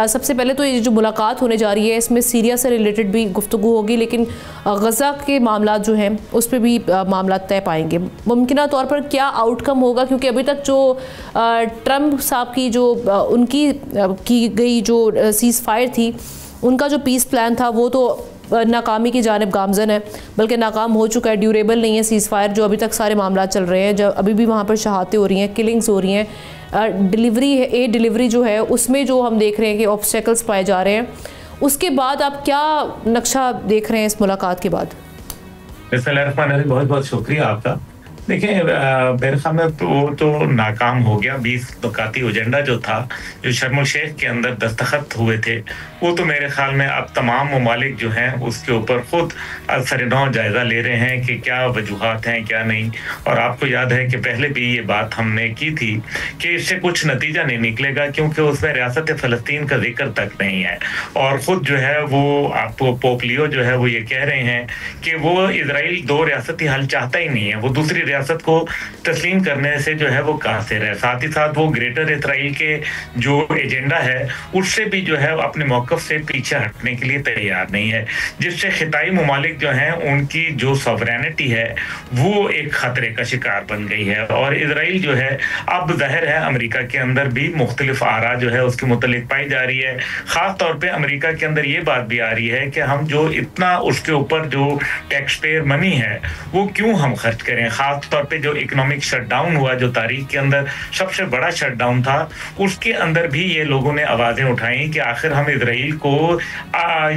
سب سے پہلے تو یہ جو ملاقات ہونے جا رہی ہے اس میں سیریا سے ریلیٹڈ بھی گفتگو ہوگی، لیکن غزہ کے معاملات جو ہیں اس پہ بھی معاملات طے پائیں گے. ممکنہ طور پر کیا آؤٹ کم ہوگا، کیونکہ ابھی تک جو ٹرمپ صاحب کی جو ان کی گئی جو سیز فائر تھی، ان کا جو پیس پلان تھا وہ تو ناکامی کی جانب گامزن ہے، بلکہ ناکام ہو چکا ہے، ڈیوریبل نہیں ہے سیز فائر. جو ابھی تک سارے معاملات چل رہے ہیں، جو ابھی بھی وہاں پر شہادتیں ہو رہی ہیں، کلنگز ہو رہی ہیں، ڈیلیوری جو ہے اس میں جو ہم دیکھ رہے ہیں کہ آبسٹیکلز پائے جا رہے ہیں. اس کے بعد آپ کیا نقشہ دیکھ رہے ہیں اس ملاقات کے بعد؟ بسم اللہ الرحمن الرحیم، بہت بہت شکریہ آپ کا. دیکھیں، میرے خیال میں وہ تو ناکام ہو گیا. 20 نکاتی ایجنڈا جو تھا، جو شرم الشیخ کے اندر دستخط ہوئے تھے، وہ تو میرے خیال میں اب تمام ممالک جو ہیں اس کے اوپر خود سرنو جائزہ لے رہے ہیں کہ کیا وجوہات ہیں کیا نہیں. اور آپ کو یاد ہے کہ پہلے بھی یہ بات ہم نے کی تھی کہ اس سے کچھ نتیجہ نہیں نکلے گا، کیونکہ اس میں ریاست فلسطین کا ذکر تک نہیں ہے. اور خود جو ہے وہ آپ کو پوپ لیو جو ہے وہ یہ کہہ رہے ہیں کہ وہ اسرائیل 2 ریاستی حل چاہتا ہی نہیں ہے، وہ دوسری ریاست کو تسلیم کرنے سے جو ہے وہ قاصر ہے. ساتھ ہی ساتھ وہ گریٹر اسرائیل کے جو ایجنڈا ہے اس سے بھی جو ہے اپنے موقف سے پیچھے ہٹنے کے لیے تیار نہیں ہے، جس سے خطائی ممالک جو ہیں ان کی جو سوورینٹی ہے وہ ایک خطرے کا شکار بن گئی ہے. اور اسرائیل جو ہے اب ظاہر ہے امریکہ کے اندر بھی مختلف آراء جو ہے اس کے متعلق پائی جا رہی ہے. خاص طور پہ امریکہ کے اندر یہ بات بھی آ رہی ہے کہ ہم جو اتنا اس کے اوپر جو ٹیکس پیئر منی ہے وہ کیوں ہم خرچ کریں. خاص طور پہ جو اکنامک شٹ ڈاؤن ہوا، جو تاریخ کے اندر سب سے بڑا شٹ ڈاؤن تھا، اس کے اندر بھی یہ لوگوں نے آوازیں اٹھائیں کہ آخر ہم اسرائیل کو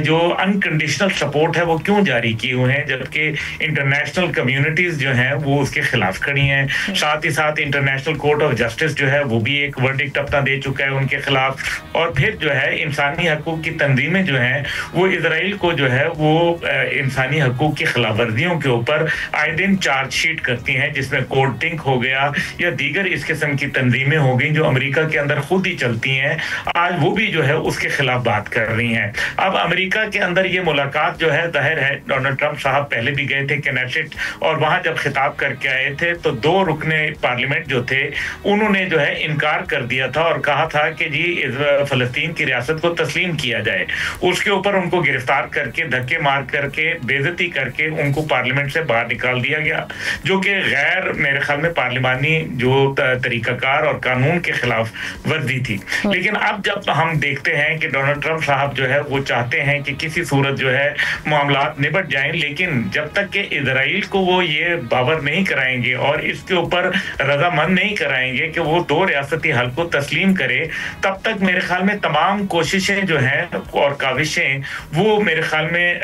جو انکنڈیشنل سپورٹ ہے وہ کیوں جاری کیے ہوئے ہیں، جبکہ انٹرنیشنل کمیونٹیز جو ہیں وہ اس کے خلاف کھڑی ہیں. ساتھ ہی ساتھ انٹرنیشنل کورٹ آف جسٹس جو ہے وہ بھی ایک ورڈکٹ اپنا دے چکا ہے ان کے خلاف. اور پھر جو ہے انسانی حقوق کی تنظیمیں جو ہیں وہ اسرائیل کو جو ہے وہ انسانی حقوق کی خلاف ورزیوں کے اوپر آئے دن چارج شیٹ کرتی ہیں، جس میں کوڈ پنک ہو گیا یا دیگر اس قسم کی تنظیمیں ہو گئیں جو امریکہ کے اندر خود ہی چلتی ہیں. آج وہ بھی جو ہے اس کے خلاف بات کر رہی ہیں. اب امریکہ کے اندر یہ ملاقات جو ہے ظاہر ہے ڈونلڈ ٹرمپ صاحب پہلے بھی گئے تھے کینیسٹ، اور وہاں جب خطاب کر کے آئے تھے تو 2 رکن پارلیمنٹ جو تھے انہوں نے جو ہے انکار کر دیا تھا اور کہا تھا کہ جی فلسطین کی ریاست کو تسلیم کیا جائے. اس کے اوپر ان کو گرفتار کر کے دھکے مار کر کے بے عزتی کر کے ان کو پارلیمنٹ سے باہر نکال دیا گیا، جو کہ غیر میرے خیال میں پارلیمانی جو طریقہ کار اور قانون کے خلاف ورزی تھی. لیکن اب جب ہم دیکھتے ہیں کہ ڈونلڈ ٹرمپ صاحب جو ہے وہ چاہتے ہیں کہ کسی صورت جو ہے معاملات نبٹ جائیں، لیکن جب تک کہ اسرائیل کو وہ یہ باور نہیں کرائیں گے اور اس کے اوپر رضامند نہیں کرائیں گے کہ وہ 2 ریاستی حل کو تسلیم کرے، تب تک میرے خیال میں تمام کوششیں جو ہیں اور کاوشیں وہ میرے خیال میں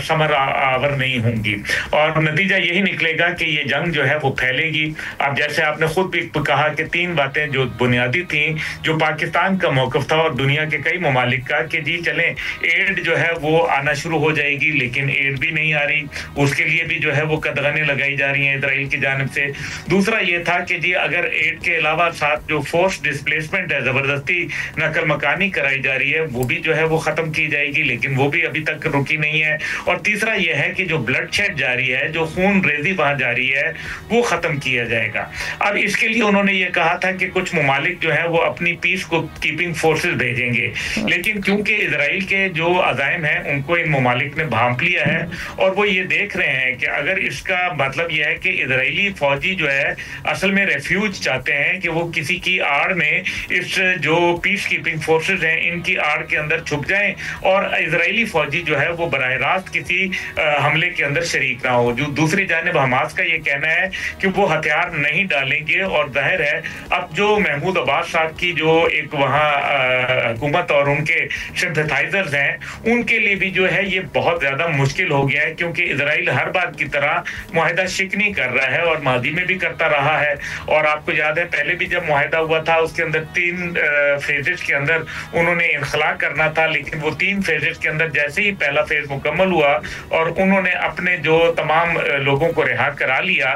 ثمر آور نہیں ہوں گی. اور نتیجہ یہی نکلے گا کہ یہ جنگ جو ہے وہ پھیلے گی. اب جیسے آپ نے خود بھی کہا کہ 3 باتیں جو بنیادی تھیں، جو پاکستان کا موقف تھا اور دنیا کے کئی ممالک کا، کہ جی چلیں ایڈ جو ہے وہ آنا شروع ہو جائے گی، لیکن ایڈ بھی نہیں آ رہی، اس کے لیے بھی جو ہے وہ قدغنیں لگائی جا رہی ہیں اسرائیل کی جانب سے. دوسرا یہ تھا کہ جی اگر ایڈ کے علاوہ ساتھ جو فورس ڈسپلیسمنٹ ہے، زبردستی نقل مکانی کرائی جا رہی ہے، وہ بھی جو ہے وہ ختم کی جائے گی، لیکن وہ بھی ابھی تک رکی نہیں ہے. اور تیسرا یہ ہے کہ جو بلڈ شیڈ جاری ہے، جو خون ریزی وہاں جاری ہے، وہ ختم کیا جائے گا. اب اس کے لیے انہوں نے یہ کہا تھا کہ کچھ ممالک جو ہیں وہ اپنی پیس کو کیپنگ فورسز بھیجیں گے، لیکن کیونکہ اسرائیل کے جو عزائم ہیں ان کو ان ممالک نے بھانپ لیا ہے، اور وہ یہ دیکھ رہے ہیں کہ اگر اس کا مطلب یہ ہے کہ اسرائیلی فوجی جو ہے اصل میں ریفیوج چاہتے ہیں کہ وہ کسی کی آڑ میں اس جو پیس کیپنگ فورسز ہیں ان کی آڑ کے اندر چھپ جائیں، اور اسرائیلی فوجی جو ہے وہ براہ راست کسی حملے کے اندر شریک نہ ہو. جو دوسری جانب حماس کا یہ کہنا ہے کہ وہ ہتھیار نہیں ڈالیں گے. اور ظاہر ہے اب جو محمود عباس صاحب کی جو ایک وہاں حکومت اور ان کے سمپتھائزرز ہیں، ان کے لیے بھی جو ہے یہ بہت زیادہ مشکل ہو گیا ہے، کیونکہ اسرائیل ہر بات کی طرح معاہدہ شکنی کر رہا ہے اور ماضی میں بھی کرتا رہا ہے. اور آپ کو یاد ہے پہلے بھی جب معاہدہ ہوا تھا اس کے اندر 3 فیزز کے اندر انہوں نے انخلا کرنا تھا، لیکن وہ 3 فیزز کے اندر جیسے ہی پہلا فیز مکمل ہوا اور انہوں نے اپنے جو تمام لوگوں کو رہا کرا لیا،